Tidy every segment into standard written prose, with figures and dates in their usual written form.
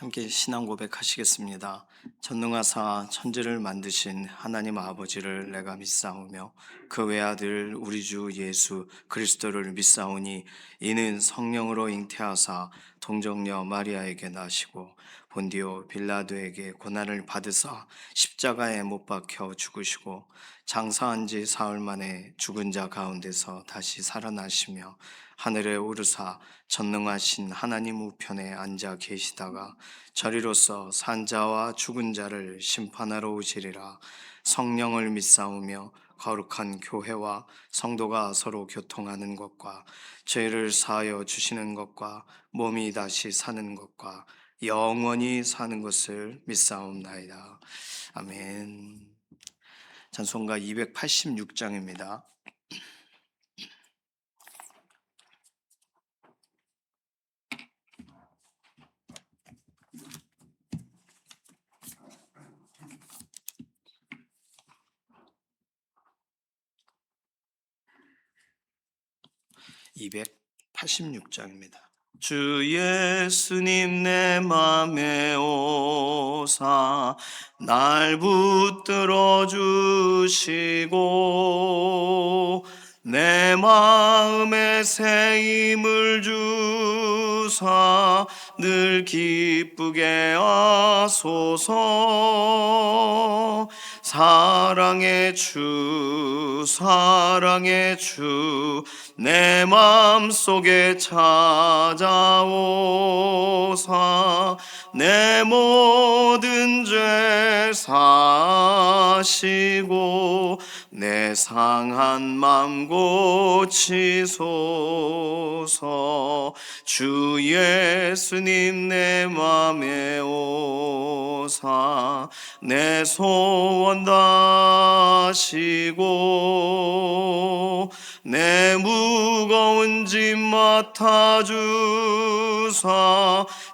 함께 신앙 고백하시겠습니다. 전능하사 천지를 만드신 하나님 아버지를 내가 믿사오며 그 외아들 우리 주 예수 그리스도를 믿사오니 이는 성령으로 잉태하사 동정녀 마리아에게 나시고 본디오 빌라도에게 고난을 받으사 십자가에 못 박혀 죽으시고 장사한 지 사흘 만에 죽은 자 가운데서 다시 살아나시며 하늘에 오르사 전능하신 하나님 우편에 앉아 계시다가 저리로서 산자와 죽은 자를 심판하러 오시리라. 성령을 믿사오며 거룩한 교회와 성도가 서로 교통하는 것과 죄를 사하여 주시는 것과 몸이 다시 사는 것과 영원히 사는 것을 믿사옵나이다. 아멘. 찬송가 286장입니다. 286장입니다. 주 예수님 내 맘에 오사 날 붙들어 주시고 내 마음에 새 힘을 주사 늘 기쁘게 하소서. 사랑의 주 내 맘속에 찾아오사 내 모든 죄 사시고 내 상한 맘 고치소서. 주 예수님 내 맘에 오사 내 소원 다시고 내 무거운 짐 맡아주사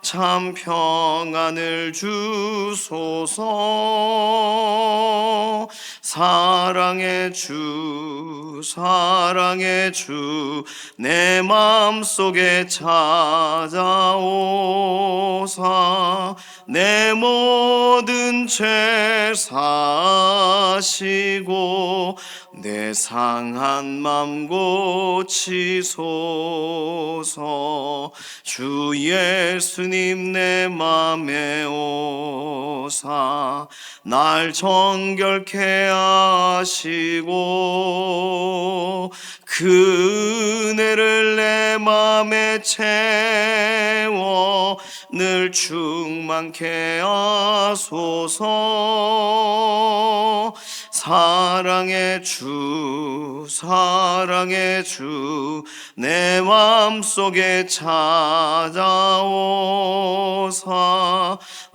참 평안을 주소서. 사랑의 주 내 맘속에 찾아오사 내 모든 죄 사시고 내 상한 맘 고치소서. 주 예수님 내 맘에 오사 날 정결케 하시고 그 은혜를 내 맘에 채워 늘 충만케 하소서. 사랑의 주 내 맘속에 찾아오사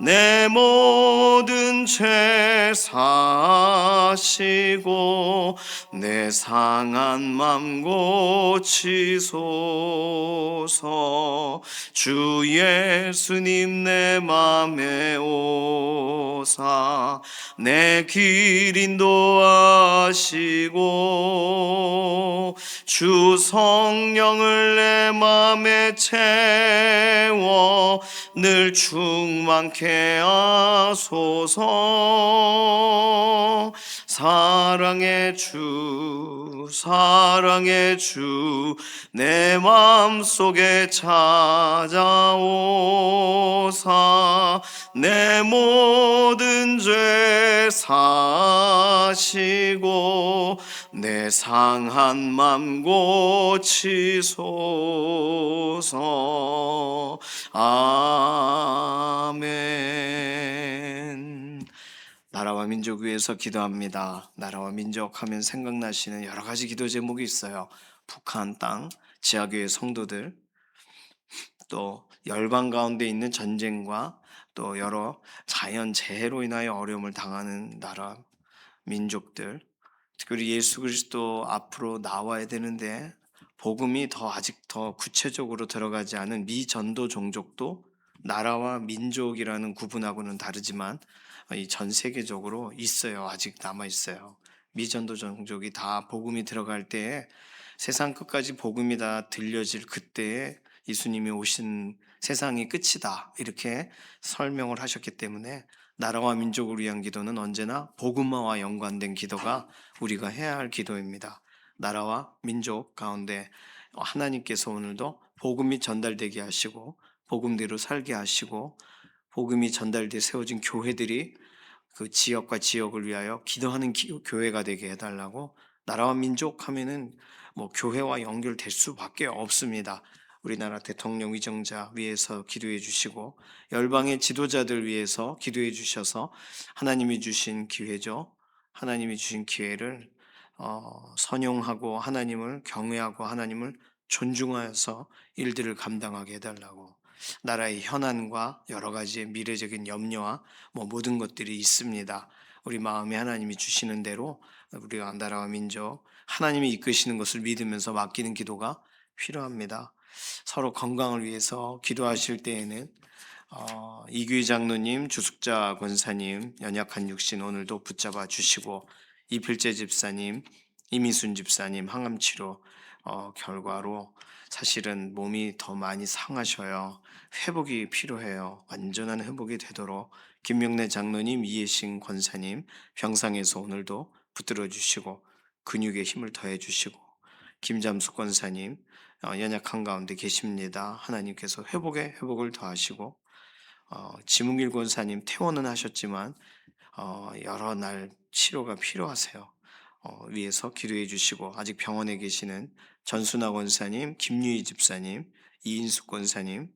내 모든 죄 사시고 내 상한 맘 고치소서. 주 예수님 내 맘에 오사 내 길 인도하시고 주 성령을 내 맘에 채워 늘 충만케 하소서. 사랑의 주 내 맘속에 찾아오사 내 모든 죄 사시고 내 상한 맘 고치소서. 아멘. 나라와 민족 위해서 기도합니다. 나라와 민족 하면 생각나시는 여러 가지 기도 제목이 있어요. 북한 땅, 지하교회 성도들, 또 열방 가운데 있는 전쟁과 또 여러 자연 재해로 인하여 어려움을 당하는 나라, 민족들, 특별히 예수 그리스도 앞으로 나와야 되는데 복음이 아직 더 구체적으로 들어가지 않은 미전도 종족도 나라와 민족이라는 구분하고는 다르지만 이 전 세계적으로 있어요. 아직 남아 있어요. 미전도 종족이 다 복음이 들어갈 때에 세상 끝까지 복음이 다 들려질 그때에 예수님이 오신 세상이 끝이다 이렇게 설명을 하셨기 때문에 나라와 민족을 위한 기도는 언제나 복음화와 연관된 기도가 우리가 해야 할 기도입니다. 나라와 민족 가운데 하나님께서 오늘도 복음이 전달되게 하시고 복음대로 살게 하시고 복음이 전달돼 세워진 교회들이 그 지역과 지역을 위하여 기도하는 교회가 되게 해달라고. 나라와 민족 하면은 뭐 교회와 연결될 수밖에 없습니다. 우리나라 대통령 위정자 위해서 기도해 주시고 열방의 지도자들 위해서 기도해 주셔서 하나님이 주신 기회죠. 하나님이 주신 기회를 선용하고 하나님을 경외하고 하나님을 존중하여서 일들을 감당하게 해달라고. 나라의 현안과 여러 가지의 미래적인 염려와 뭐 모든 것들이 있습니다. 우리 마음에 하나님이 주시는 대로 우리가 나라와 민족 하나님이 이끄시는 것을 믿으면서 맡기는 기도가 필요합니다. 서로 건강을 위해서 기도하실 때에는 이규희 장로님, 주숙자 권사님, 연약한 육신 오늘도 붙잡아 주시고 이필재 집사님, 이미순 집사님 항암치료 결과로 사실은 몸이 더 많이 상하셔요. 회복이 필요해요. 완전한 회복이 되도록 김명래 장로님, 이혜신 권사님 병상에서 오늘도 붙들어 주시고 근육에 힘을 더해 주시고 김잠수 권사님 연약한 가운데 계십니다. 하나님께서 회복에 회복을 더하시고 지문길 권사님 퇴원은 하셨지만 여러 날 치료가 필요하세요. 위에서 기도해 주시고 아직 병원에 계시는 전순아 권사님, 김유희 집사님, 이인숙 권사님,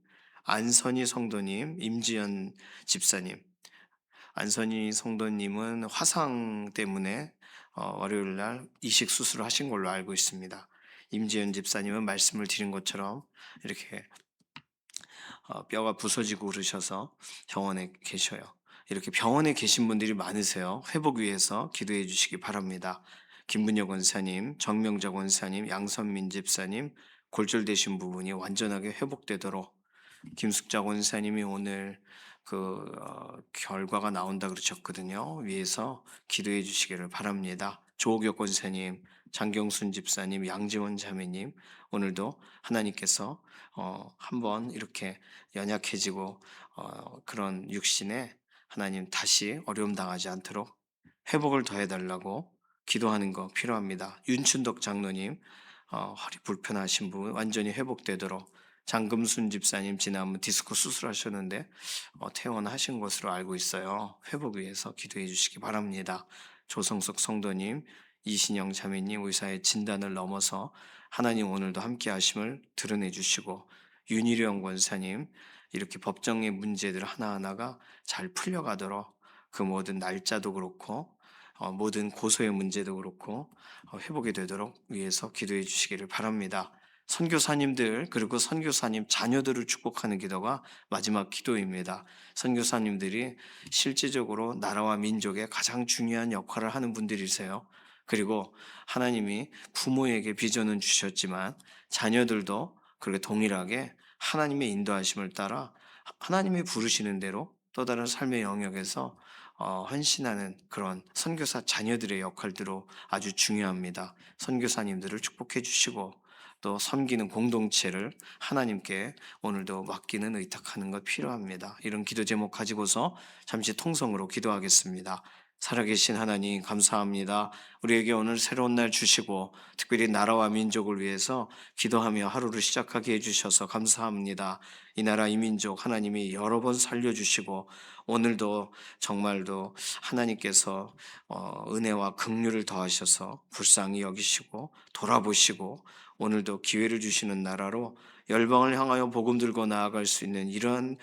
안선희 성도님, 임지연 집사님. 안선희 성도님은 화상 때문에 월요일 날 이식 수술을 하신 걸로 알고 있습니다. 임지연 집사님은 말씀을 드린 것처럼 이렇게 뼈가 부서지고 그러셔서 병원에 계셔요. 이렇게 병원에 계신 분들이 많으세요. 회복 위해서 기도해 주시기 바랍니다. 김문여 권사님, 정명자 권사님, 양선민 집사님 골절되신 부분이 완전하게 회복되도록 김숙자 권사님이 오늘 결과가 나온다 그러셨거든요. 위에서 기도해 주시기를 바랍니다. 조옥혁 권사님, 장경순 집사님, 양지원 자매님 오늘도 하나님께서 한번 이렇게 연약해지고 그런 육신에 하나님 다시 어려움 당하지 않도록 회복을 더해달라고 기도하는 거 필요합니다. 윤춘덕 장로님 허리 불편하신 분 완전히 회복되도록 장금순 집사님 지난번 디스크 수술하셨는데 퇴원하신 것으로 알고 있어요. 회복 위해서 기도해 주시기 바랍니다. 조성석 성도님, 이신영 자매님 의사의 진단을 넘어서 하나님 오늘도 함께 하심을 드러내 주시고 윤희령 권사님 이렇게 법정의 문제들 하나하나가 잘 풀려가도록 그 모든 날짜도 그렇고 모든 고소의 문제도 그렇고 회복이 되도록 위해서 기도해 주시기를 바랍니다. 선교사님들 그리고 선교사님 자녀들을 축복하는 기도가 마지막 기도입니다. 선교사님들이 실제적으로 나라와 민족에 가장 중요한 역할을 하는 분들이세요. 그리고 하나님이 부모에게 비전은 주셨지만 자녀들도 그렇게 동일하게 하나님의 인도하심을 따라 하나님이 부르시는 대로 또 다른 삶의 영역에서 헌신하는 그런 선교사 자녀들의 역할들로 아주 중요합니다. 선교사님들을 축복해 주시고 또 섬기는 공동체를 하나님께 오늘도 맡기는 의탁하는 것 필요합니다. 이런 기도 제목 가지고서 잠시 통성으로 기도하겠습니다. 살아계신 하나님 감사합니다. 우리에게 오늘 새로운 날 주시고 특별히 나라와 민족을 위해서 기도하며 하루를 시작하게 해주셔서 감사합니다. 이 나라 이 민족 하나님이 여러 번 살려주시고 오늘도 정말도 하나님께서 은혜와 긍휼을 더하셔서 불쌍히 여기시고 돌아보시고 오늘도 기회를 주시는 나라로 열방을 향하여 복음 들고 나아갈 수 있는 이러한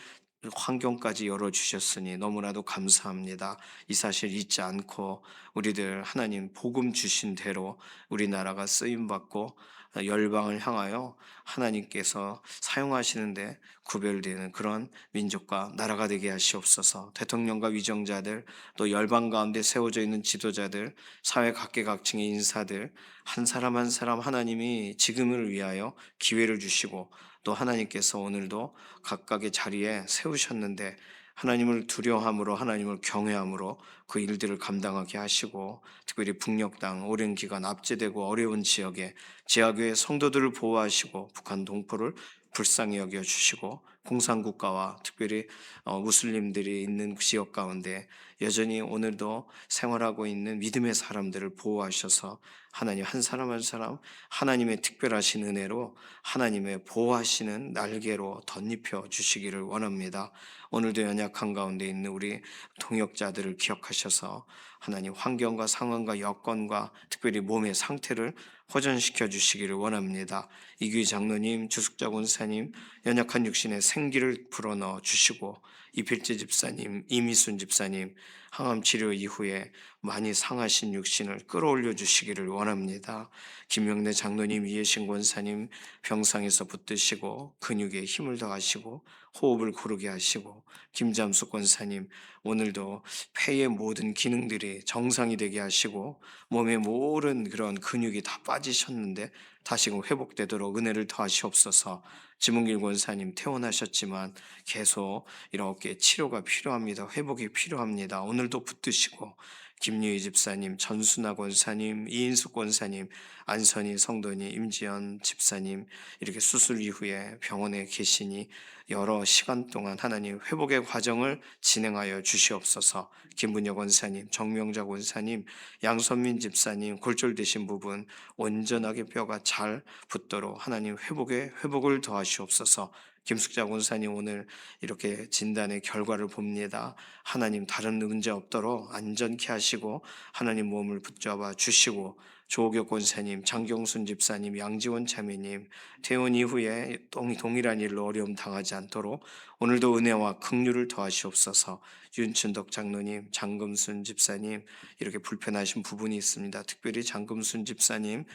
환경까지 열어주셨으니 너무나도 감사합니다. 이 사실 잊지 않고 우리들 하나님 복음 주신 대로 우리나라가 쓰임받고 열방을 향하여 하나님께서 사용하시는데 구별되는 그런 민족과 나라가 되게 하시옵소서. 대통령과 위정자들 또 열방 가운데 세워져 있는 지도자들 사회 각계각층의 인사들 한 사람 한 사람 하나님이 지금을 위하여 기회를 주시고 또 하나님께서 오늘도 각각의 자리에 세우셨는데 하나님을 두려워함으로 하나님을 경외함으로 그 일들을 감당하게 하시고 특별히 북녘 땅 오랜 기간 압제되고 어려운 지역에 지하교회 성도들을 보호하시고 북한 동포를 불쌍히 여겨 주시고 공산국가와 특별히 무슬림들이 있는 지역 가운데 여전히 오늘도 생활하고 있는 믿음의 사람들을 보호하셔서 하나님 한 사람 한 사람 하나님의 특별하신 은혜로 하나님의 보호하시는 날개로 덧입혀 주시기를 원합니다. 오늘도 연약한 가운데 있는 우리 동역자들을 기억하셔서 하나님 환경과 상황과 여건과 특별히 몸의 상태를 호전시켜 주시기를 원합니다. 이규희 장로님, 주숙자 권사님, 연약한 육신에 생기를 불어넣어 주시고 이필재 집사님, 이미순 집사님 항암 치료 이후에 많이 상하신 육신을 끌어올려 주시기를 원합니다. 김명래 장로님, 이해신 권사님 병상에서 붙드시고 근육에 힘을 더하시고 호흡을 고르게 하시고 김잠수 권사님 오늘도 폐의 모든 기능들이 정상이 되게 하시고 몸의 모든 그런 근육이 다 빠지셨는데 다시금 회복되도록 은혜를 더하시옵소서. 지문길 권사님 퇴원하셨지만 계속 이렇게 치료가 필요합니다. 회복이 필요합니다. 오늘도 붙드시고 김유희 집사님, 전순아 권사님, 이인숙 권사님, 안선희 성도님, 임지연 집사님 이렇게 수술 이후에 병원에 계시니 여러 시간 동안 하나님 회복의 과정을 진행하여 주시옵소서. 김문혁 권사님, 정명자 권사님, 양선민 집사님 골절되신 부분 온전하게 뼈가 잘 붙도록 하나님 회복을 더하시옵소서. 김숙자 권사님 오늘 이렇게 진단의 결과를 봅니다. 하나님 다른 문제 없도록 안전케 하시고 하나님 몸을 붙잡아 주시고 조옥혁 권사님, 장경순 집사님, 양지원 자매님 퇴원 이후에 동일한 일로 어려움 당하지 않도록 오늘도 은혜와 긍휼을 더하시옵소서. 윤춘덕 장로님, 장금순 집사님 이렇게 불편하신 부분이 있습니다. 특별히 장금순 집사님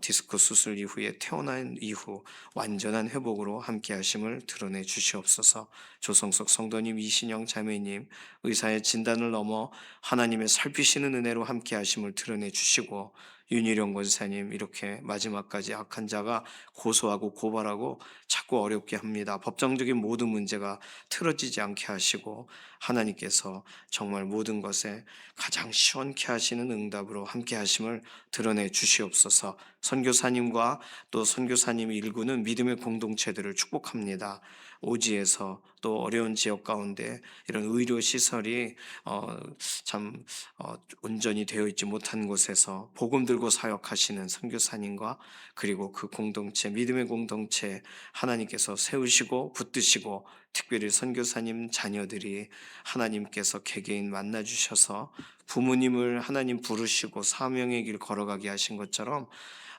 디스크 수술 이후에 퇴원한 이후 완전한 회복으로 함께 하심을 드러내 주시옵소서. 조성석 성도님, 이신영 자매님 의사의 진단을 넘어 하나님의 살피시는 은혜로 함께 하심을 드러내 주시고 윤희령 권사님 이렇게 마지막까지 악한 자가 고소하고 고발하고 자꾸 어렵게 합니다. 법정적인 모든 문제가 틀어지지 않게 하시고 하나님께서 정말 모든 것에 가장 시원케 하시는 응답으로 함께 하심을 드러내 주시옵소서. 선교사님과 또 선교사님 일구는 믿음의 공동체들을 축복합니다. 오지에서 또 어려운 지역 가운데 이런 의료 시설이 참 온전히 되어 있지 못한 곳에서 복음 들고 사역하시는 선교사님과 그리고 그 공동체 믿음의 공동체 하나님께서 세우시고 붙드시고 특별히 선교사님 자녀들이 하나님께서 개개인 만나 주셔서 부모님을 하나님 부르시고 사명의 길 걸어가게 하신 것처럼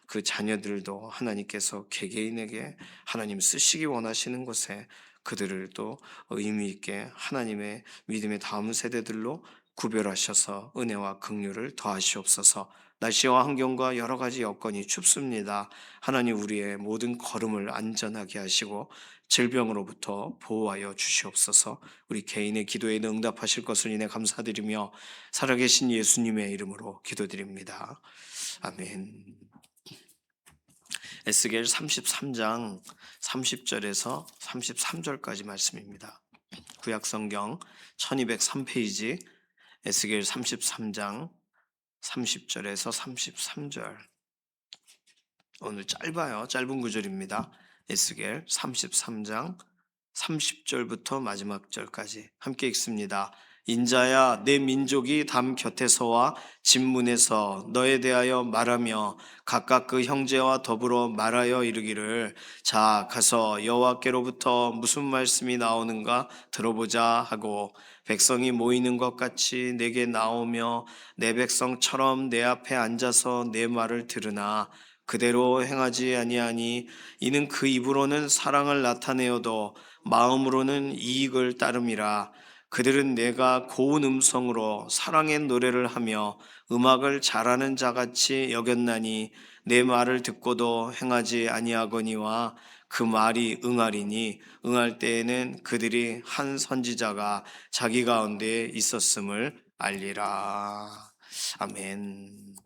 그 자녀들도 하나님께서 개개인에게 하나님 쓰시기 원하시는 곳에 그들을 또 의미 있게 하나님의 믿음의 다음 세대들로 구별하셔서 은혜와 긍휼을 더하시옵소서. 날씨와 환경과 여러 가지 여건이 춥습니다. 하나님 우리의 모든 걸음을 안전하게 하시고 질병으로부터 보호하여 주시옵소서. 우리 개인의 기도에 응답하실 것을 인해 감사드리며 살아계신 예수님의 이름으로 기도드립니다. 아멘. 에스겔 33장 30절에서 33절까지 말씀입니다. 구약성경 1203페이지 에스겔 33장 30절에서 33절. 오늘 짧아요. 짧은 구절입니다. 에스겔 33장 30절부터 마지막 절까지 함께 읽습니다. 인자야 내 민족이 담 곁에서와 진문에서 너에 대하여 말하며 각각 그 형제와 더불어 말하여 이르기를 자 가서 여호와께로부터 무슨 말씀이 나오는가 들어보자 하고 백성이 모이는 것 같이 내게 나오며 내 백성처럼 내 앞에 앉아서 내 말을 들으나 그대로 행하지 아니하니 이는 그 입으로는 사랑을 나타내어도 마음으로는 이익을 따름이라. 그들은 내가 고운 음성으로 사랑의 노래를 하며 음악을 잘하는 자같이 여겼나니 내 말을 듣고도 행하지 아니하거니와 그 말이 응하리니 응할 때에는 그들이 한 선지자가 자기 가운데 있었음을 알리라. 아멘.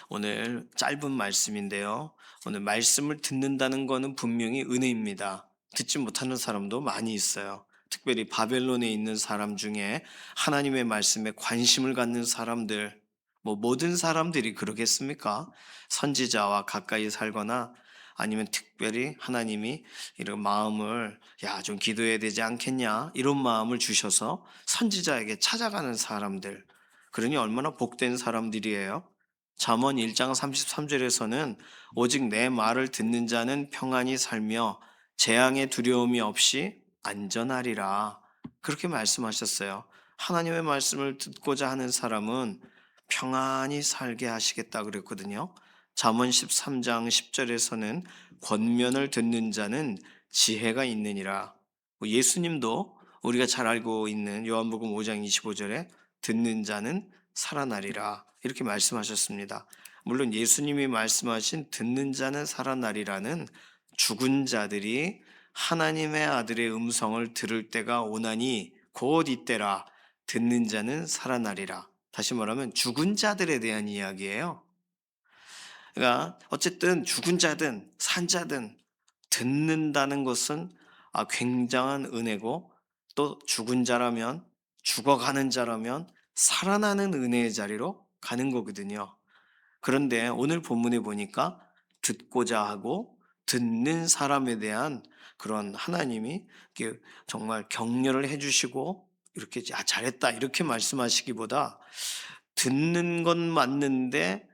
오늘 짧은 말씀인데요. 오늘 말씀을 듣는다는 것은 분명히 은혜입니다. 듣지 못하는 사람도 많이 있어요. 특별히 바벨론에 있는 사람 중에 하나님의 말씀에 관심을 갖는 사람들, 모든 사람들이 그러겠습니까? 선지자와 가까이 살거나 아니면 특별히 하나님이 이런 마음을 야, 좀 기도해야 되지 않겠냐? 이런 마음을 주셔서 선지자에게 찾아가는 사람들. 그러니 얼마나 복된 사람들이에요. 잠언 1장 33절에서는 오직 내 말을 듣는 자는 평안히 살며 재앙의 두려움이 없이 안전하리라. 그렇게 말씀하셨어요. 하나님의 말씀을 듣고자 하는 사람은 평안히 살게 하시겠다 그랬거든요. 잠언 13장 10절에서는 권면을 듣는 자는 지혜가 있느니라. 예수님도 우리가 잘 알고 있는 요한복음 5장 25절에 듣는 자는 살아나리라 이렇게 말씀하셨습니다. 물론 예수님이 말씀하신 듣는 자는 살아나리라는 죽은 자들이 하나님의 아들의 음성을 들을 때가 오나니 곧 이때라 듣는 자는 살아나리라. 다시 말하면 죽은 자들에 대한 이야기예요. 그러니까 어쨌든 죽은 자든 산 자든 듣는다는 것은 굉장한 은혜고 또 죽은 자라면 죽어가는 자라면 살아나는 은혜의 자리로 가는 거거든요. 그런데 오늘 본문에 보니까 듣고자 하고 듣는 사람에 대한 그런 하나님이 이렇게 정말 격려를 해주시고 이렇게 잘했다 이렇게 말씀하시기보다 듣는 건 맞는데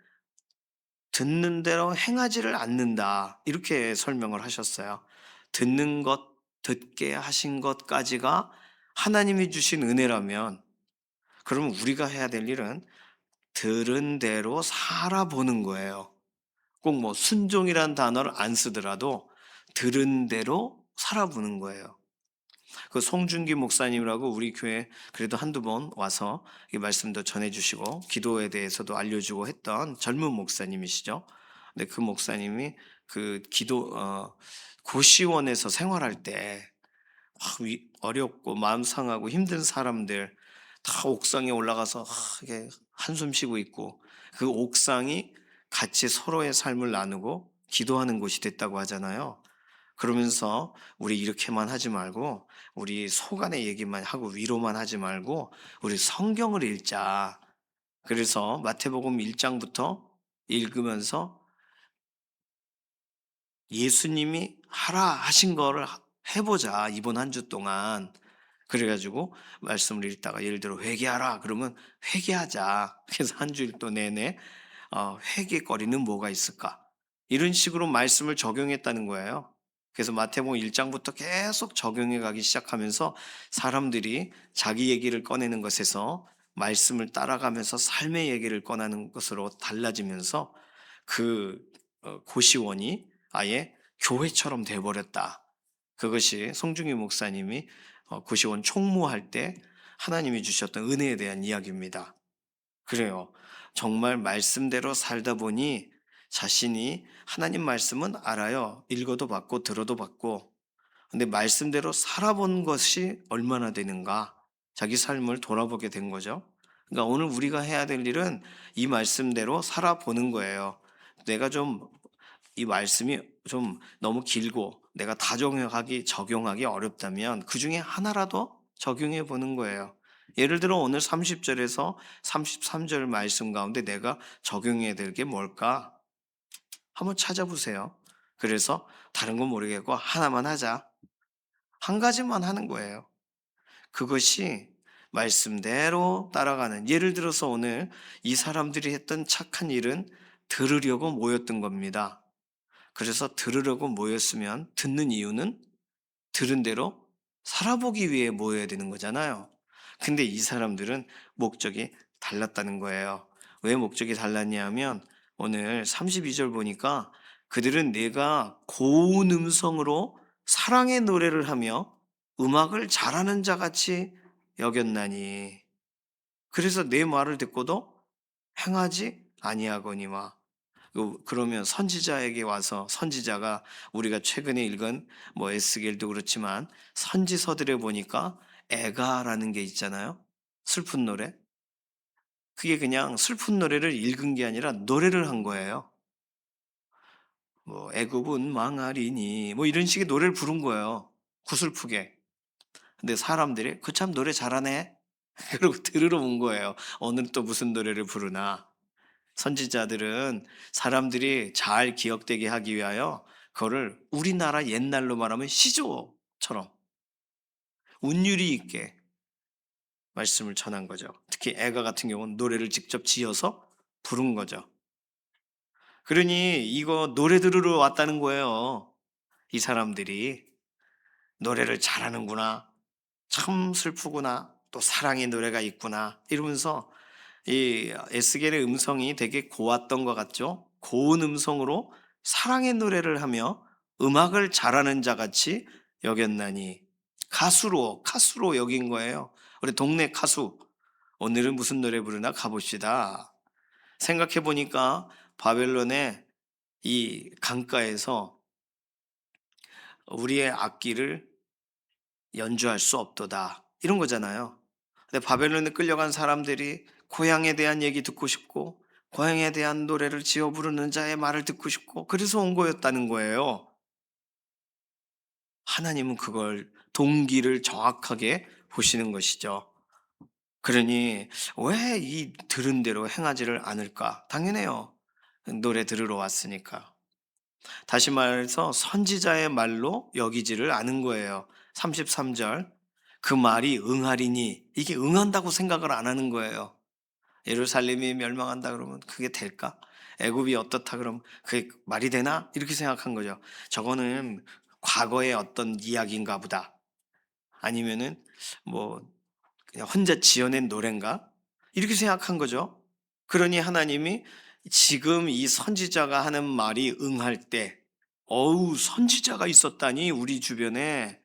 듣는 대로 행하지를 않는다. 이렇게 설명을 하셨어요. 듣는 것, 듣게 하신 것까지가 하나님이 주신 은혜라면, 그러면 우리가 해야 될 일은 들은 대로 살아보는 거예요. 꼭 뭐 순종이란 단어를 안 쓰더라도 들은 대로 살아보는 거예요. 그 송준기 목사님이라고 우리 교회 그래도 한두 번 와서 이 말씀도 전해주시고 기도에 대해서도 알려주고 했던 젊은 목사님이시죠. 근데 그 목사님이 그 고시원에서 생활할 때 어렵고 마음 상하고 힘든 사람들 다 옥상에 올라가서 이게 한숨 쉬고 있고 그 옥상이 같이 서로의 삶을 나누고 기도하는 곳이 됐다고 하잖아요. 그러면서 우리 이렇게만 하지 말고 우리 속안의 얘기만 하고 위로만 하지 말고 우리 성경을 읽자. 그래서 마태복음 1장부터 읽으면서 예수님이 하라 하신 거를 해보자. 이번 한 주 동안. 그래가지고 말씀을 읽다가 예를 들어 회개하라 그러면 회개하자. 그래서 한 주일 또 내내 회개거리는 뭐가 있을까? 이런 식으로 말씀을 적용했다는 거예요. 그래서 마태복음 1장부터 계속 적용해 가기 시작하면서 사람들이 자기 얘기를 꺼내는 것에서 말씀을 따라가면서 삶의 얘기를 꺼내는 것으로 달라지면서 그 고시원이 아예 교회처럼 돼버렸다. 그것이 송중기 목사님이 고시원 총무할 때 하나님이 주셨던 은혜에 대한 이야기입니다. 그래요. 정말 말씀대로 살다 보니 자신이 하나님 말씀은 알아요. 읽어도 받고 들어도 받고. 근데 말씀대로 살아본 것이 얼마나 되는가? 자기 삶을 돌아보게 된 거죠. 그러니까 오늘 우리가 해야 될 일은 이 말씀대로 살아보는 거예요. 내가 좀 이 말씀이 좀 너무 길고 내가 다 적용하기 어렵다면 그 중에 하나라도 적용해 보는 거예요. 예를 들어 오늘 30절에서 33절 말씀 가운데 내가 적용해야 될 게 뭘까? 한번 찾아보세요. 그래서 다른 건 모르겠고 하나만 하자. 한 가지만 하는 거예요. 그것이 말씀대로 따라가는. 예를 들어서 오늘 이 사람들이 했던 착한 일은 들으려고 모였던 겁니다. 그래서 들으려고 모였으면 듣는 이유는 들은 대로 살아보기 위해 모여야 되는 거잖아요. 근데 이 사람들은 목적이 달랐다는 거예요. 왜 목적이 달랐냐 하면 오늘 32절 보니까 그들은 내가 고운 음성으로 사랑의 노래를 하며 음악을 잘하는 자 같이 여겼나니 그래서 내 말을 듣고도 행하지 아니하거니와 그러면 선지자에게 와서 선지자가 우리가 최근에 읽은 뭐 에스겔도 그렇지만 선지서들에 보니까 애가라는 게 있잖아요. 슬픈 노래. 그게 그냥 슬픈 노래를 읽은 게 아니라 노래를 한 거예요. 뭐 애굽은 망하리니 뭐 이런 식의 노래를 부른 거예요. 구슬프게. 근데 사람들이 그 참 노래 잘하네. 그러고 들으러 온 거예요. 오늘 또 무슨 노래를 부르나. 선지자들은 사람들이 잘 기억되게 하기 위하여 그거를 우리나라 옛날로 말하면 시조처럼 운율이 있게 말씀을 전한 거죠. 특히 애가 같은 경우는 노래를 직접 지어서 부른 거죠. 그러니 이거 노래 들으러 왔다는 거예요. 이 사람들이. 노래를 잘하는구나. 참 슬프구나. 또 사랑의 노래가 있구나. 이러면서 이 에스겔의 음성이 되게 고왔던 것 같죠? 고운 음성으로 사랑의 노래를 하며 음악을 잘하는 자 같이 여겼나니 가수로 여긴 거예요. 우리 동네 가수. 오늘은 무슨 노래 부르나 가봅시다. 생각해 보니까 바벨론의 이 강가에서 우리의 악기를 연주할 수 없도다. 이런 거잖아요. 근데 바벨론에 끌려간 사람들이 고향에 대한 얘기 듣고 싶고 고향에 대한 노래를 지어 부르는 자의 말을 듣고 싶고 그래서 온 거였다는 거예요. 하나님은 그걸 동기를 정확하게 보시는 것이죠. 그러니 왜 이 들은 대로 행하지를 않을까? 당연해요. 노래 들으러 왔으니까. 다시 말해서 선지자의 말로 여기지를 않은 거예요. 33절. 그 말이 응하리니 이게 응한다고 생각을 안 하는 거예요. 예루살렘이 멸망한다 그러면 그게 될까? 애굽이 어떻다 그러면 그게 말이 되나? 이렇게 생각한 거죠. 저거는 과거의 어떤 이야기인가 보다. 아니면은 뭐 그냥 혼자 지어낸 노래인가? 이렇게 생각한 거죠. 그러니 하나님이 지금 이 선지자가 하는 말이 응할 때, 어우, 선지자가 있었다니, 우리 주변에.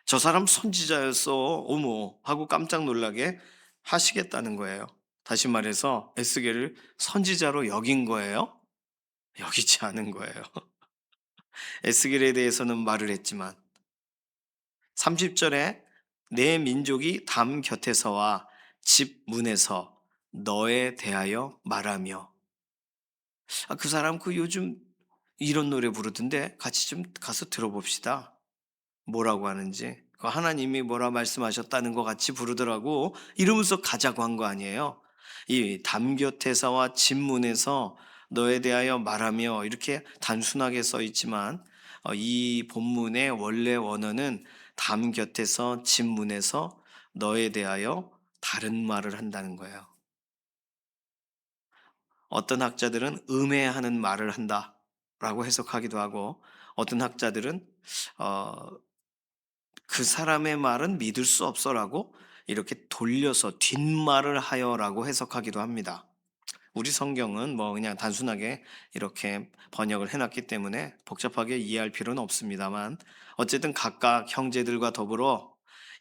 저 사람 선지자였어. 어머. 하고 깜짝 놀라게 하시겠다는 거예요. 다시 말해서 에스겔을 선지자로 여긴 거예요? 여기지 않은 거예요. 에스겔에 대해서는 말을 했지만 30절에 내 민족이 담 곁에서와 집 문에서 너에 대하여 말하며 아, 그 사람 그 요즘 이런 노래 부르던데 같이 좀 가서 들어봅시다. 뭐라고 하는지. 그 하나님이 뭐라 말씀하셨다는 것 같이 부르더라고. 이러면서 가자고 한 거 아니에요. 이 담 곁에서와 집 문에서 너에 대하여 말하며 이렇게 단순하게 써 있지만 이 본문의 원래 원어는 담 곁에서 집 문에서 너에 대하여 다른 말을 한다는 거예요. 어떤 학자들은 음해하는 말을 한다라고 해석하기도 하고 어떤 학자들은 어, 그 사람의 말은 믿을 수 없어라고 이렇게 돌려서 뒷말을 하여라고 해석하기도 합니다. 우리 성경은 뭐 그냥 단순하게 이렇게 번역을 해놨기 때문에 복잡하게 이해할 필요는 없습니다만 어쨌든 각각 형제들과 더불어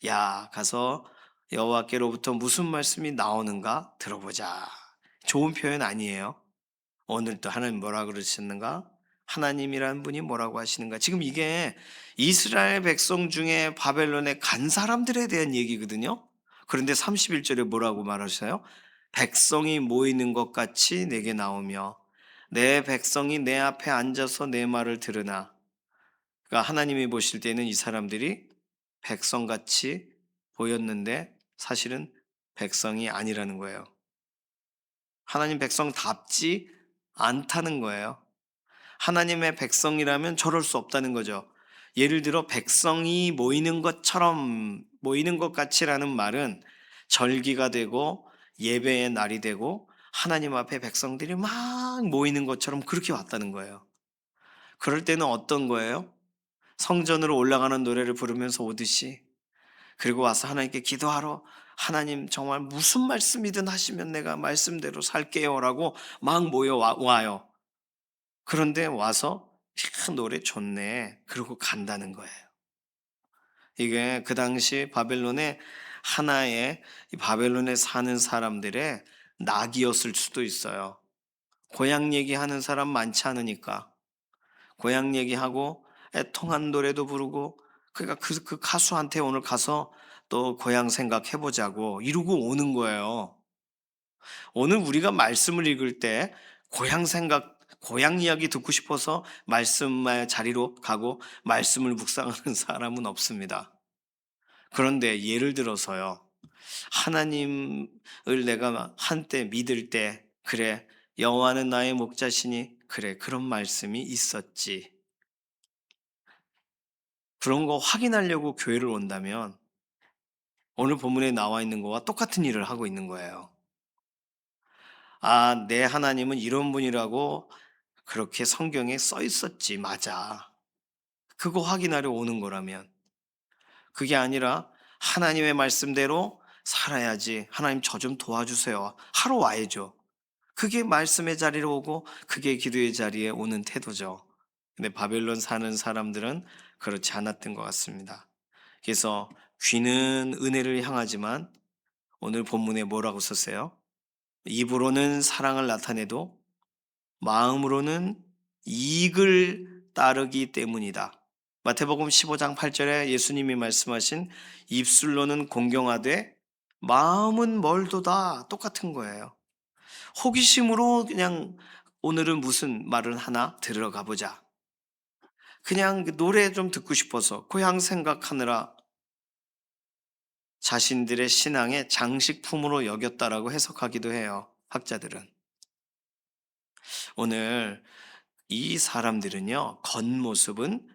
야 가서 여호와께로부터 무슨 말씀이 나오는가 들어보자. 좋은 표현 아니에요. 오늘 또 하나님 뭐라 그러셨는가? 하나님이라는 분이 뭐라고 하시는가? 지금 이게 이스라엘 백성 중에 바벨론에 간 사람들에 대한 얘기거든요. 그런데 31절에 뭐라고 말하셔요? 백성이 모이는 것 같이 내게 나오며 내 백성이 내 앞에 앉아서 내 말을 들으나. 그러니까 하나님이 보실 때는 이 사람들이 백성같이 보였는데 사실은 백성이 아니라는 거예요. 하나님 백성답지 않다는 거예요. 하나님의 백성이라면 저럴 수 없다는 거죠. 예를 들어 백성이 모이는 것처럼 모이는 것 같이라는 말은 절기가 되고 예배의 날이 되고 하나님 앞에 백성들이 막 모이는 것처럼 그렇게 왔다는 거예요. 그럴 때는 어떤 거예요? 성전으로 올라가는 노래를 부르면서 오듯이 그리고 와서 하나님께 기도하러 하나님 정말 무슨 말씀이든 하시면 내가 말씀대로 살게요라고 막 와요. 그런데 와서 참 노래 좋네. 그러고 간다는 거예요. 이게 그 당시 바벨론의 하나의 이 바벨론에 사는 사람들의 낙이었을 수도 있어요. 고향 얘기하는 사람 많지 않으니까 고향 얘기하고 애통한 노래도 부르고 그러니까 그 가수한테 오늘 가서 또 고향 생각해보자고 이러고 오는 거예요. 오늘 우리가 말씀을 읽을 때 고향 생각, 고향 이야기 듣고 싶어서 말씀의 자리로 가고 말씀을 묵상하는 사람은 없습니다. 그런데 예를 들어서요. 하나님을 내가 한때 믿을 때, 그래, 여호와는 나의 목자시니, 그래, 그런 말씀이 있었지. 그런 거 확인하려고 교회를 온다면 오늘 본문에 나와 있는 거와 똑같은 일을 하고 있는 거예요. 아, 내 하나님은 이런 분이라고 그렇게 성경에 써 있었지. 맞아. 그거 확인하려 오는 거라면. 그게 아니라 하나님의 말씀대로 살아야지. 하나님 저 좀 도와주세요. 하러 와야죠. 그게 말씀의 자리로 오고 그게 기도의 자리에 오는 태도죠. 근데 바벨론 사는 사람들은 그렇지 않았던 것 같습니다. 그래서 귀는 은혜를 향하지만 오늘 본문에 뭐라고 썼어요? 입으로는 사랑을 나타내도 마음으로는 이익을 따르기 때문이다. 마태복음 15장 8절에 예수님이 말씀하신 입술로는 공경하되 마음은 멀도다. 똑같은 거예요. 호기심으로 그냥 오늘은 무슨 말을 하나 들어가 보자. 그냥 그 노래 좀 듣고 싶어서 고향 생각하느라 자신들의 신앙의 장식품으로 여겼다라고 해석하기도 해요. 학자들은. 오늘 이 사람들은요, 겉모습은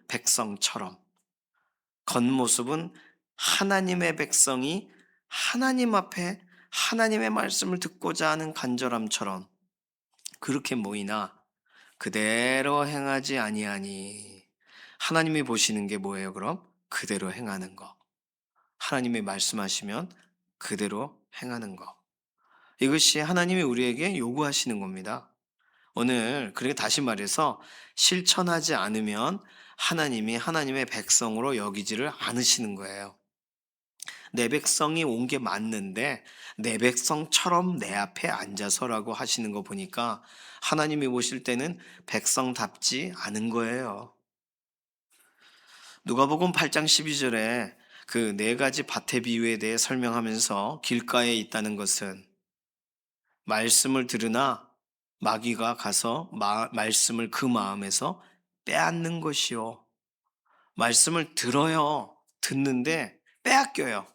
하나님의 백성이 하나님 앞에 하나님의 말씀을 듣고자 하는 간절함처럼 그렇게 모이나 그대로 행하지 아니하니. 하나님이 보시는 게 뭐예요, 그럼? 그대로 행하는 거. 하나님이 말씀하시면 그대로 행하는 거. 이것이 하나님이 우리에게 요구하시는 겁니다. 오늘 그렇게 다시 말해서 실천하지 않으면 하나님이 하나님의 백성으로 여기지를 않으시는 거예요. 내 백성이 온 게 맞는데 내 백성처럼 내 앞에 앉아서라고 하시는 거 보니까 하나님이 보실 때는 백성답지 않은 거예요. 누가복음 8장 12절에 그 네 가지 밭의 비유에 대해 설명하면서 길가에 있다는 것은 말씀을 들으나 마귀가 가서 말씀을 그 마음에서 빼앗는 것이요. 말씀을 들어요. 듣는데 빼앗겨요.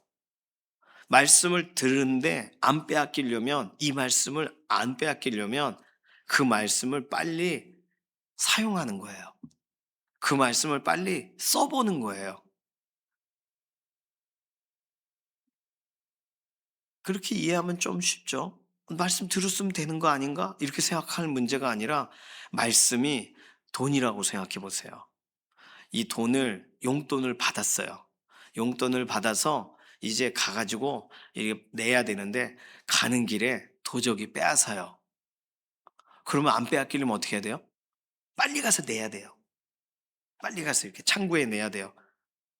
말씀을 들은데 안 빼앗기려면 이 말씀을 안 빼앗기려면 그 말씀을 빨리 사용하는 거예요. 그 말씀을 빨리 써보는 거예요. 그렇게 이해하면 좀 쉽죠. 말씀 들었으면 되는 거 아닌가? 이렇게 생각하는 문제가 아니라 말씀이 돈이라고 생각해 보세요. 이 돈을 용돈을 받았어요. 용돈을 받아서 이제 가가지고 이게 내야 되는데 가는 길에 도적이 빼앗아요. 그러면 안 빼앗기려면 어떻게 해야 돼요? 빨리 가서 내야 돼요. 빨리 가서 이렇게 창구에 내야 돼요.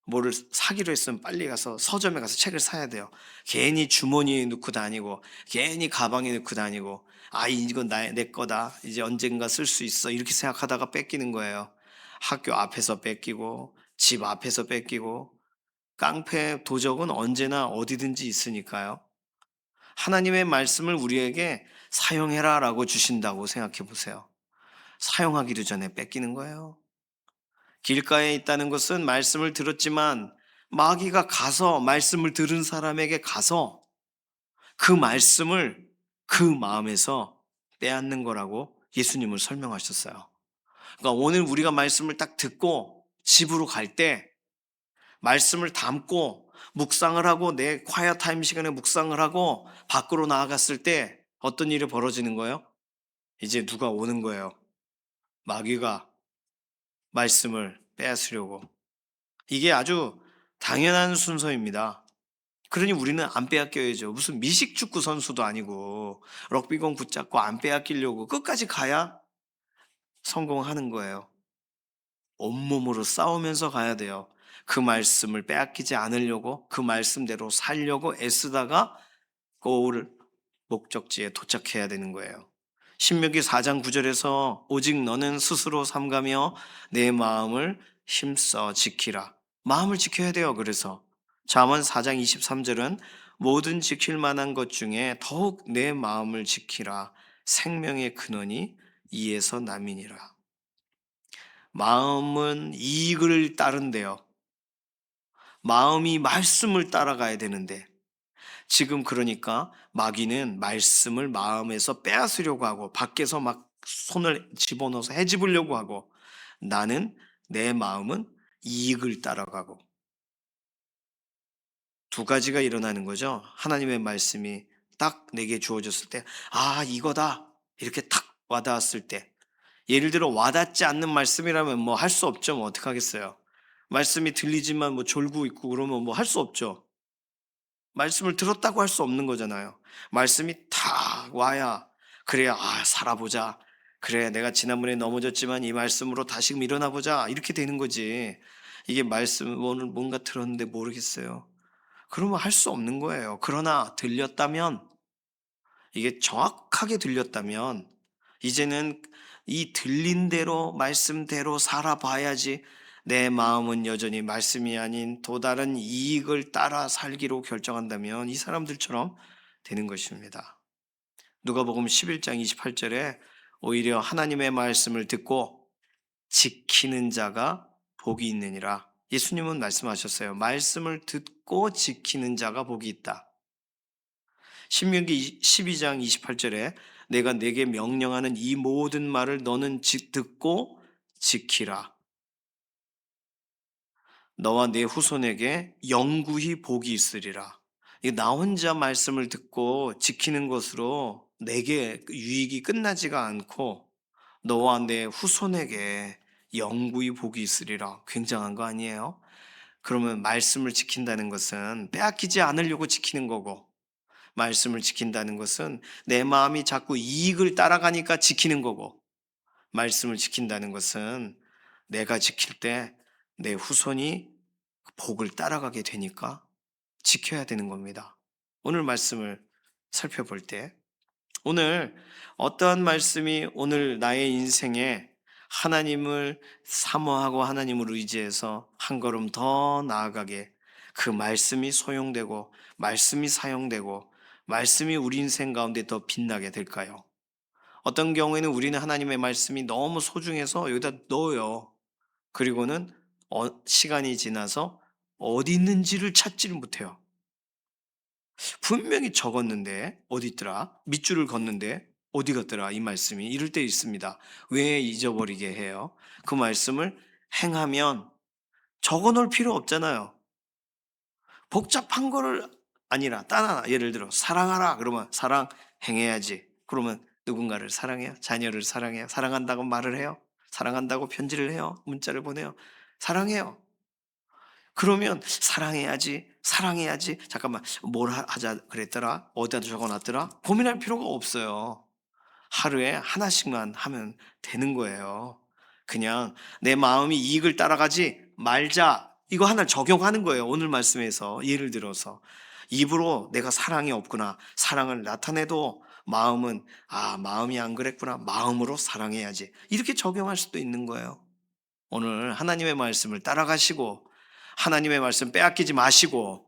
뭐를 사기로 했으면 빨리 가서 서점에 가서 책을 사야 돼요. 괜히 주머니에 넣고 다니고 괜히 가방에 넣고 다니고 아 이건 내 거다. 이제 언젠가 쓸 수 있어. 이렇게 생각하다가 뺏기는 거예요. 학교 앞에서 뺏기고 집 앞에서 뺏기고 깡패 도적은 언제나 어디든지 있으니까요. 하나님의 말씀을 우리에게 사용해라라고 주신다고 생각해 보세요. 사용하기도 전에 뺏기는 거예요. 길가에 있다는 것은 말씀을 들었지만 마귀가 가서 말씀을 들은 사람에게 가서 그 말씀을 그 마음에서 빼앗는 거라고 예수님을 설명하셨어요. 그러니까 오늘 우리가 말씀을 딱 듣고 집으로 갈 때 말씀을 담고 묵상을 하고 내 quiet 타임 시간에 묵상을 하고 밖으로 나아갔을 때 어떤 일이 벌어지는 거예요? 이제 누가 오는 거예요. 마귀가 말씀을 빼앗으려고. 이게 아주 당연한 순서입니다. 그러니 우리는 안 빼앗겨야죠. 무슨 미식축구 선수도 아니고 럭비공 붙잡고 안 빼앗기려고 끝까지 가야 성공하는 거예요. 온몸으로 싸우면서 가야 돼요. 그 말씀을 빼앗기지 않으려고 그 말씀대로 살려고 애쓰다가 고을 목적지에 도착해야 되는 거예요. 신명기 4장 9절에서 오직 너는 스스로 삼가며 내 마음을 힘써 지키라. 마음을 지켜야 돼요. 그래서 잠언 4장 23절은 모든 지킬 만한 것 중에 더욱 내 마음을 지키라. 생명의 근원이 이에서 남이니라. 마음은 이익을 따른대요. 마음이 말씀을 따라가야 되는데 지금 그러니까 마귀는 말씀을 마음에서 빼앗으려고 하고 밖에서 막 손을 집어넣어서 헤집으려고 하고 나는 내 마음은 이익을 따라가고, 두 가지가 일어나는 거죠. 하나님의 말씀이 딱 내게 주어졌을 때, 아, 이거다. 이렇게 탁 와닿았을 때. 예를 들어 와닿지 않는 말씀이라면 뭐 할 수 없죠. 뭐 어떡하겠어요. 말씀이 들리지만 뭐 졸고 있고 그러면 뭐 할 수 없죠. 말씀을 들었다고 할 수 없는 거잖아요. 말씀이 탁 와야, 그래야 아, 살아보자. 그래, 내가 지난번에 넘어졌지만 이 말씀으로 다시금 일어나 보자. 이렇게 되는 거지. 이게 말씀 오늘 뭔가 들었는데 모르겠어요. 그러면 할 수 없는 거예요. 그러나 들렸다면, 이게 정확하게 들렸다면 이제는 이 들린 대로 말씀대로 살아봐야지 내 마음은 여전히 말씀이 아닌 또 다른 이익을 따라 살기로 결정한다면 이 사람들처럼 되는 것입니다. 누가복음 11장 28절에 오히려 하나님의 말씀을 듣고 지키는 자가 복이 있느니라. 예수님은 말씀하셨어요. 말씀을 듣고 지키는 자가 복이 있다. 신명기 12장 28절에 내가 내게 명령하는 이 모든 말을 너는 듣고 지키라. 너와 내 후손에게 영구히 복이 있으리라. 나 혼자 말씀을 듣고 지키는 것으로 내게 유익이 끝나지가 않고 너와 내 후손에게 영구히 복이 있으리라. 굉장한 거 아니에요? 그러면 말씀을 지킨다는 것은 빼앗기지 않으려고 지키는 거고, 말씀을 지킨다는 것은 내 마음이 자꾸 이익을 따라가니까 지키는 거고, 말씀을 지킨다는 것은 내가 지킬 때 내 후손이 복을 따라가게 되니까 지켜야 되는 겁니다. 오늘 말씀을 살펴볼 때, 오늘 어떠한 말씀이 오늘 나의 인생에 하나님을 사모하고 하나님을 의지해서 한 걸음 더 나아가게 그 말씀이 소용되고 말씀이 사용되고 말씀이 우리 인생 가운데 더 빛나게 될까요? 어떤 경우에는 우리는 하나님의 말씀이 너무 소중해서 여기다 넣어요. 그리고는 시간이 지나서 어디 있는지를 찾지를 못해요. 분명히 적었는데 어디 있더라? 밑줄을 걷는데 어디 갔더라? 이 말씀이 이럴 때 있습니다. 왜 잊어버리게 해요? 그 말씀을 행하면 적어 놓을 필요 없잖아요. 복잡한 거를 아니라 딴 하나, 예를 들어 사랑하라 그러면 사랑 행해야지. 그러면 누군가를 사랑해요? 자녀를 사랑해요? 사랑한다고 말을 해요? 사랑한다고 편지를 해요? 문자를 보내요? 사랑해요. 그러면 사랑해야지, 사랑해야지. 잠깐만, 뭘 하자 그랬더라? 어디다 적어놨더라? 고민할 필요가 없어요. 하루에 하나씩만 하면 되는 거예요. 그냥 내 마음이 이익을 따라가지 말자. 이거 하나 적용하는 거예요. 오늘 말씀에서 예를 들어서 입으로 내가 사랑이 없구나. 사랑을 나타내도 마음은 아, 마음이 안 그랬구나. 마음으로 사랑해야지. 이렇게 적용할 수도 있는 거예요. 오늘 하나님의 말씀을 따라가시고 하나님의 말씀 빼앗기지 마시고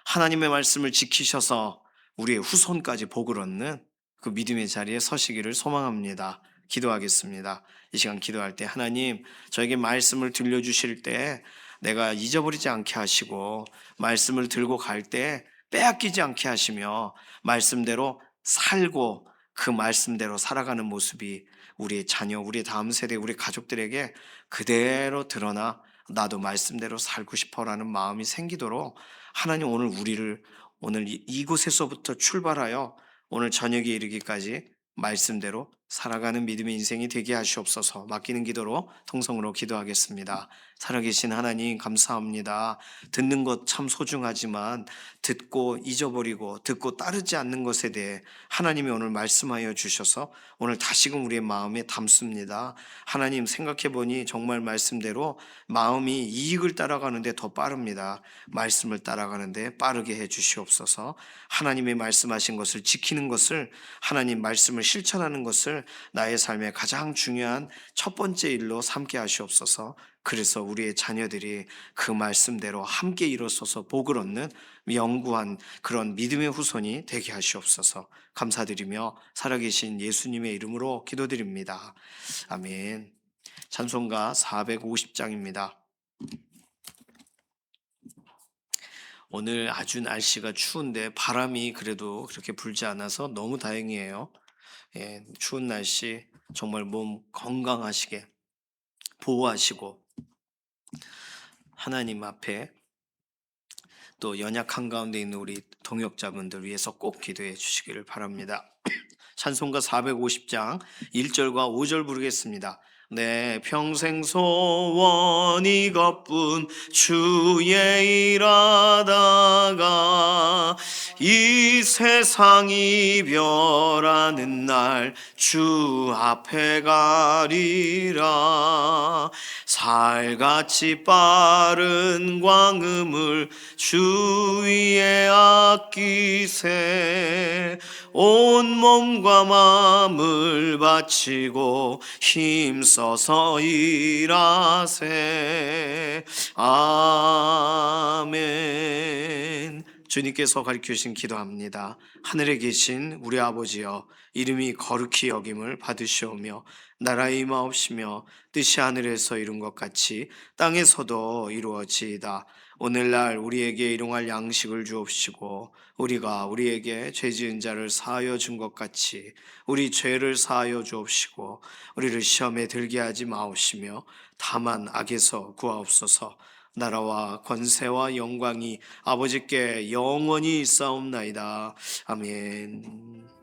하나님의 말씀을 지키셔서 우리의 후손까지 복을 얻는 그 믿음의 자리에 서시기를 소망합니다. 기도하겠습니다. 이 시간 기도할 때 하나님 저에게 말씀을 들려주실 때 내가 잊어버리지 않게 하시고 말씀을 들고 갈 때 빼앗기지 않게 하시며 말씀대로 살고 그 말씀대로 살아가는 모습이 우리의 자녀, 우리의 다음 세대, 우리 가족들에게 그대로 드러나 나도 말씀대로 살고 싶어라는 마음이 생기도록 하나님 오늘 우리를 오늘 이곳에서부터 출발하여 오늘 저녁에 이르기까지 말씀대로 살아가는 믿음의 인생이 되게 하시옵소서. 맡기는 기도로 통성으로 기도하겠습니다. 살아계신 하나님 감사합니다. 듣는 것 참 소중하지만 듣고 잊어버리고 듣고 따르지 않는 것에 대해 하나님이 오늘 말씀하여 주셔서 오늘 다시금 우리의 마음에 담습니다. 하나님 생각해 보니 정말 말씀대로 마음이 이익을 따라가는데 더 빠릅니다. 말씀을 따라가는데 빠르게 해 주시옵소서. 하나님의 말씀하신 것을 지키는 것을 하나님 말씀을 실천하는 것을 나의 삶의 가장 중요한 첫 번째 일로 삼게 하시옵소서. 그래서 우리의 자녀들이 그 말씀대로 함께 일어서서 복을 얻는 영구한 그런 믿음의 후손이 되게 하시옵소서. 감사드리며 살아계신 예수님의 이름으로 기도드립니다. 아멘. 찬송가 450장입니다. 오늘 아주 날씨가 추운데 바람이 그래도 그렇게 불지 않아서 너무 다행이에요. 예, 추운 날씨 정말 몸 건강하시게 보호하시고 하나님 앞에 또 연약한 가운데 있는 우리 동역자분들 위해서 꼭 기도해 주시기를 바랍니다. 찬송가 450장 1절과 5절 부르겠습니다. 내 평생 소원 이것뿐 주의 일하다가 이 세상 이별하는 날 주 앞에 가리라. 살같이 빠른 광음을 주 위에 아끼세. 온 몸과 마음을 바치고 힘써서 일하세. 아멘. 주님께서 가르치신 기도합니다. 하늘에 계신 우리 아버지여, 이름이 거룩히 여김을 받으시오며 나라의 임하옵시며 뜻이 하늘에서 이룬 것 같이 땅에서도 이루어지이다. 오늘날 우리에게 일용할 양식을 주옵시고 우리가 우리에게 죄 지은 자를 사하여 준 것 같이 우리 죄를 사하여 주옵시고 우리를 시험에 들게 하지 마옵시며 다만 악에서 구하옵소서. 나라와 권세와 영광이 아버지께 영원히 있사옵나이다. 아멘.